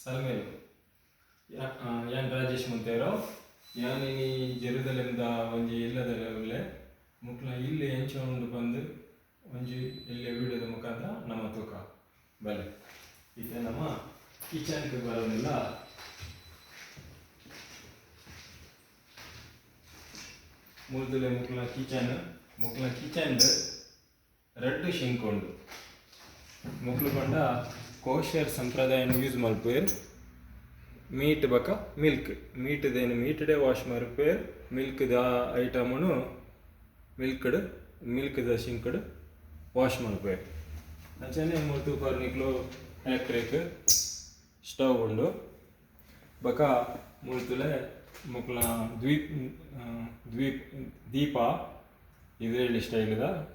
ಸಲ್ಮೇಲು ಯಾನ್ ರಾಜೇಶ್ ಮುಂತೇರೋ ಯಾನಿನಿ ಜೆರುಸಲೆಮ್ದ ಒಂಜಿ ಇಲ್ಲದಲ್ಲೇ ಮುಕ್ಲ ಇಲ್ಲಿ ಎಂಚೊಂಡು ಬಂದು ಒಂಜಿ ಇಲ್ಲೇ ವಿಡಿಯೋದ ಮುಖಾಂತರ ನಮ್ಮ ತೂಕ ಬಲೆ ಈಗ ನಮ್ಮ ಕಿಚನ್ಗೆ ಬರೋದಿಲ್ಲ. ಮೂರ್ದುಲೆ ಮುಕ್ಲ ಕಿಚನ್ ರೆಡ್ ಶಿಂಕ್ ಉಂಡು ಮುಕ್ಲು ಪಂಡ ಕೋಶರ್ ಸಂಪ್ರದಾಯನ ಯೂಸ್ ಮಲ್ಪೇರ್ ಮೀಟ್ ಬಕ ಮೀಟ್ದೇನು ಮೀಟ್ಡೇ ವಾಶ್ ಮಲ್ಪೇರ್ ಮಿಲ್ಕ್ದ ಐಟಮನು ಮಿಲ್ಕ್ದ ಶಿಂಕ್ಡ್ ವಾಶ್ ಮಲ್ಪೇರ್ ಅಂಚನೆ ಮೂರ್ತು ಪರ್ನಿಕ್ಲು ಎಲೆಕ್ಟ್ರಿಕ್ ಸ್ಟವ್ ಉಂಡು ಬಕ ಮೂರ್ತುಲೆ ಮುಕ್ಲ ದೀಪ ಇಸ್ರೇಲಿ ಸ್ಟೈಲ್ದ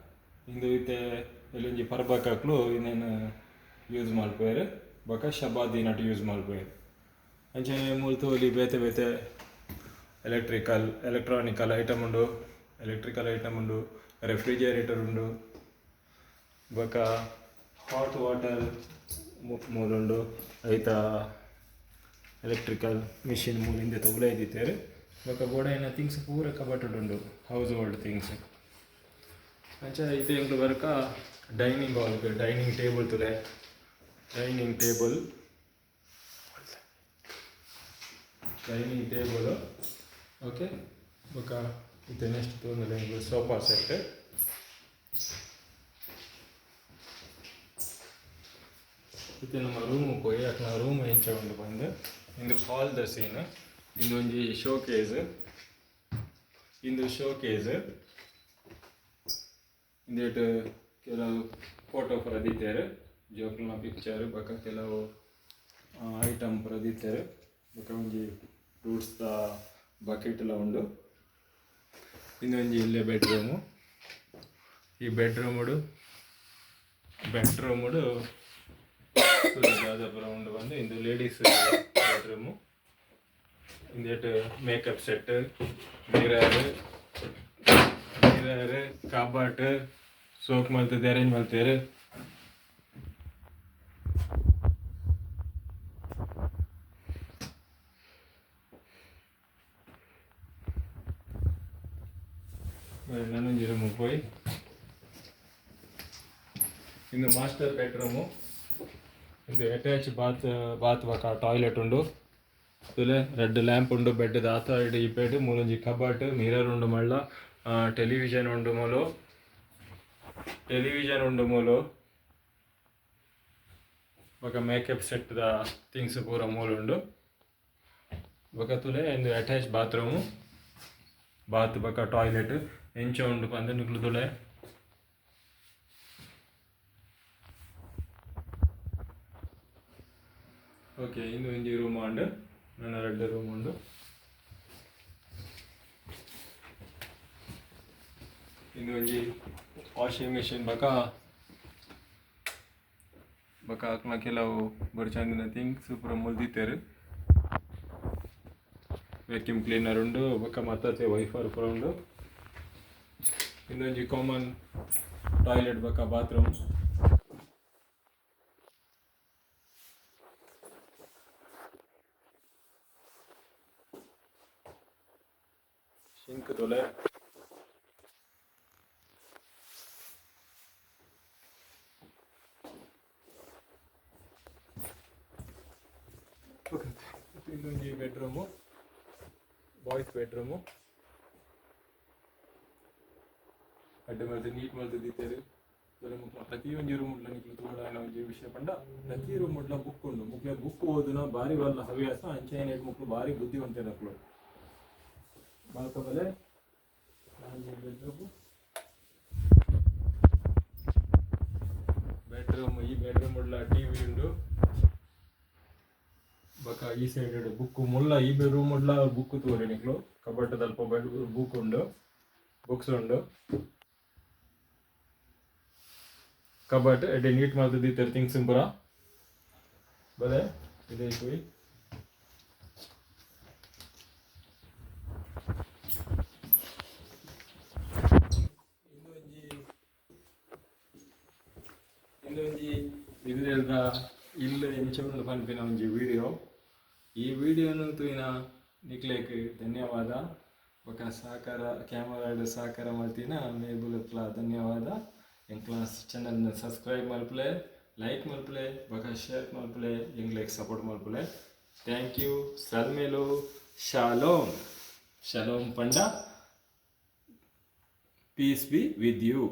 ಇಂದು ಇತ್ತೆ ಎಲ್ಲೊಂಜಿ ಪರ್ಬಕ್ಕಾಕ್ಲು ಇನ್ನೇನು ಯೂಸ್ ಮಲ್ಪೇರು ಬೊಕ ಶಬಾದಿ ನಟ್ ಯೂಸ್ ಮಲ್ಪೇರು ಅಂಚನೆ ಮೂಲ್ತು ಅಲ್ಲಿ ಬೇತೆ ಎಲೆಕ್ಟ್ರಾನಿಕಲ್ ಐಟಮ್ ಉಂಡು ರೆಫ್ರಿಜರೇಟರ್ ಉಂಡು ಬೊಕ ಹಾಟ್ ವಾಟರ್ ಮೂಲುಂಡು ಐತ ಎಲೆಕ್ಟ್ರಿಕಲ್ ಮಿಷಿನ್ ಮೂಲಿಂದ ಉಲಾಯ್ದಿತ್ತೇರು ಬೊಕ ಗೋಡೆನ ಥಿಂಗ್ಸ್ ಪೂರ ಕಬಟಡ್ ಉಂಡು ಹೌಸ್ ಹೋಲ್ಡ್ ಥಿಂಗ್ಸ್ ಅಂಚ ಇತ್ತೆ ಎಂಕ್ಲು ಬರ್ಕ ಡೈನಿಂಗ್ ಟೇಬಲ್ ಓಕೆ ಬೊಕ ಇತ್ತೆ ನೆಕ್ಸ್ಟ್ ತೊಂದರೆ ಸೋಫಾ ಸೆಟ್ ಇತ್ತೆ ನಮ್ಮ ರೂಮ್ ಪೋಯಿ ಅಕ್ಲ ರೂಮ್ ಹೆಂಚ ಉಂಡು ಬಂದು ಇಂದು ಹಾಲ್ದ ಸೀನ್ ಇಂದು ಒಂಜಿ ಶೋಕೇಸ್ ಇಂದೇಟ್ ಕೆಲವು ಫೋಟೋ ಪೂರ ದಿತ್ತೇರು ಜೋಕ್ಲ್ನ ಪಿಕ್ಚರ್ ಬೊಕ ಕೆಲವು ಐಟಮ್ ಪೂರ ದಿತ್ತೇರು ಬೊಕ ಒಂಜಿ ಫ್ರೂಟ್ಸ್ದ ಬಕೆಟ್ಲ ಉಂಡು ಇನ್ನೊಂಜಿ ಇಲ್ಲೇ ಬೆಡ್ರೂಮು ಈ ಬೆಡ್ರೂಮುಡು ಜಾಗ ಪೂರ ಉಂಡು ಬಂದು ಇಂದು ಲೇಡೀಸ್ ಬೆಡ್ರೂಮು ಇಂದೇಟ್ ಮೇಕಪ್ ಸೆಟ್ ಮಿರರ್ ಕಬಾಟ್ ಸೋಕ್ ಮಲ್ತದೆ ಅರೇಂಜ್ ಮಲ್ತೇರು ನಾನೊಂಜಿ ರೂಮ್ ಪೋಯಿ ಇಂದು ಮಾಸ್ಟರ್ ಬೆಡ್ರೂಮು ಇಂದು ಅಟ್ಯಾಚ್ ಬಾತ್ ಬಕ ಟಾಯ್ಲೆಟ್ ಉಂಡು ತುಲೆ ರೆಡ್ ಲ್ಯಾಂಪ್ ಉಂಡು ಬೆಡ್ ದಾತ ಇಡು ಇಪ್ಪೇಟ್ ಮೂಲೊಂಜಿ ಕಬಾಟ್ ಮಿರರ್ ಉಂಡು ಮಲ್ಲ ಟೆಲಿವಿಷನ್ ಉಂಡು ಮೂಲು ಬೊಕ ಮೇಕಪ್ ಸೆಟ್ದ ಥಿಂಗ್ಸ್ ಪೂರ ಮೂಲು ಬೊಕ ತುಲೆ ಇಂದು ಅಟ್ಯಾಚ್ ಬಾತ್ರೂಮು ಬಾತ್ ಬಕ ಟಾಯ್ಲೆಟ್ ಎಂಚ ಉಂಡು ಪಂದ್ ನಿಕ್ಲು ತುಲೆ ಓಕೆ ಇಂದು ಒಂಜಿ ರೂಮ್ ಉಂಡು ನನ್ನ ರೆಡ್ ರೂಮ್ ಉಂಡು ಇಂದು ಒಂಜಿ ವಾಷಿಂಗ್ ಮಿಷಿನ್ ಬಕ ಅಕ್ಲ ಕೆಲವು ಬರ್ಚಂದಿನ ಥಿಂಗ್ಸ್ ಪೂರ ಮುಲ್ದಿತ್ತೇರು ವ್ಯಾಕ್ಯೂಮ್ ಕ್ಲೀನರ್ ಉಂಡು ಬೊಕ ಮತ್ತತೆ ವೈಫರ್ ಪೂರ ಉಂಡು ಇಂದೊಂಜಿ ಕಾಮನ್ ಟಾಯ್ಲೆಟ್ ಬೊಕ ಬಾತ್ರೂಮ್ ಸಿಂಕ್ ತೊಲೆ ಇನ್ನೊಂಜಿ ಬೆಡ್ರೂಮು ಬಾಯ್ಸ್ ಬೆಡ್ರೂಮು ಅಡ್ಡೆ ಮಲ್ತು ನೀಟ್ ಮಲ್ತು ದಿತ್ತೇರು ಪ್ರತಿ ಒಂಜಿ ರೂಮ್ ಉಡ್ಲ ನಿಕ್ಲು ತೋಡ ಒಂಜಿ ವಿಷಯ ಪಂಡ ಪ್ರತಿ ರೂಮ್ ಉಡ್ಲ ಬುಕ್ ಉಂಡು ಮುಕ್ಲೆ ಬುಕ್ ಓದುನ ಬಾರಿ ಬಲ್ಲ ಹವ್ಯಾಸ ಅಂಚೆ ಮುಕ್ಳು ಬಾರಿ ಬುದ್ಧಿವಂತೆ ನಕ್ಲು ಬಾಲ್ಕಬಲೆ ಬೆಡ್ರೂಮ್ ಈ ಬೆಡ್ರೂಮ್ ಉಡ್ಲ ಟಿವಿ ಉಂಡು ಬೊಕ ಈ ಸೈಡ್ ಬುಕ್ ಮುಲ್ಲ ಈ ರೂಮ್ ಉಡ್ಲ ಬುಕ್ ತೋರಿ ನಿಕ್ಲು ಕಬಟ್ ದಲ್ಪ ಬುಕ್ಸ್ ಉಂಡು ಕಬಟ್ ಎಡ್ಡೆ ನೀಟ್ ಮಾಡ್ದು ದಿತ್ತೇರು ಥಿಂಗ್ಸ್ ಪೂರ ಬಲೆ ಇದೇ ಪೋಯಿ ಇನ್ನೊಂಜಿ ಇದ್ರೆಲ್ದ ಇಲ್ಲ ಎಂಚ ಪನ್ಪಿನ ಒಂಜಿ ವಿಡಿಯೋ ಈ ವಿಡಿಯೋನು ತೂಯಿನ ನಿಕ್ಲೆಗ್ ಧನ್ಯವಾದ ಬೊಕ ಸಹಕಾರ ಕ್ಯಾಮರಾಡ್ ಸಹಕಾರ ಮಲ್ತಿನ ಮೇಬುಲಕ್ಲ ಧನ್ಯವಾದ ಎಂಕ್ಲ ಚಾನಲ್ನ ಸಬ್ಸ್ಕ್ರೈಬ್ ಮಲ್ಪಲೆ ಲೈಕ್ ಮಲ್ಪಲೆ ಬೊಕ ಶೇರ್ ಮಲ್ಪಲೆ ಎಂಗ್ಲೆಗ್ ಸಪೋರ್ಟ್ ಮಲ್ಪಲೆ ಥ್ಯಾಂಕ್ ಯು ಸಲ್ಮೇಲು ಶಾಲೋಮ್ ಶಾಲೋಮ್ ಪಂಡ ಪೀಸ್ ಬಿ ವಿತ್ ಯು.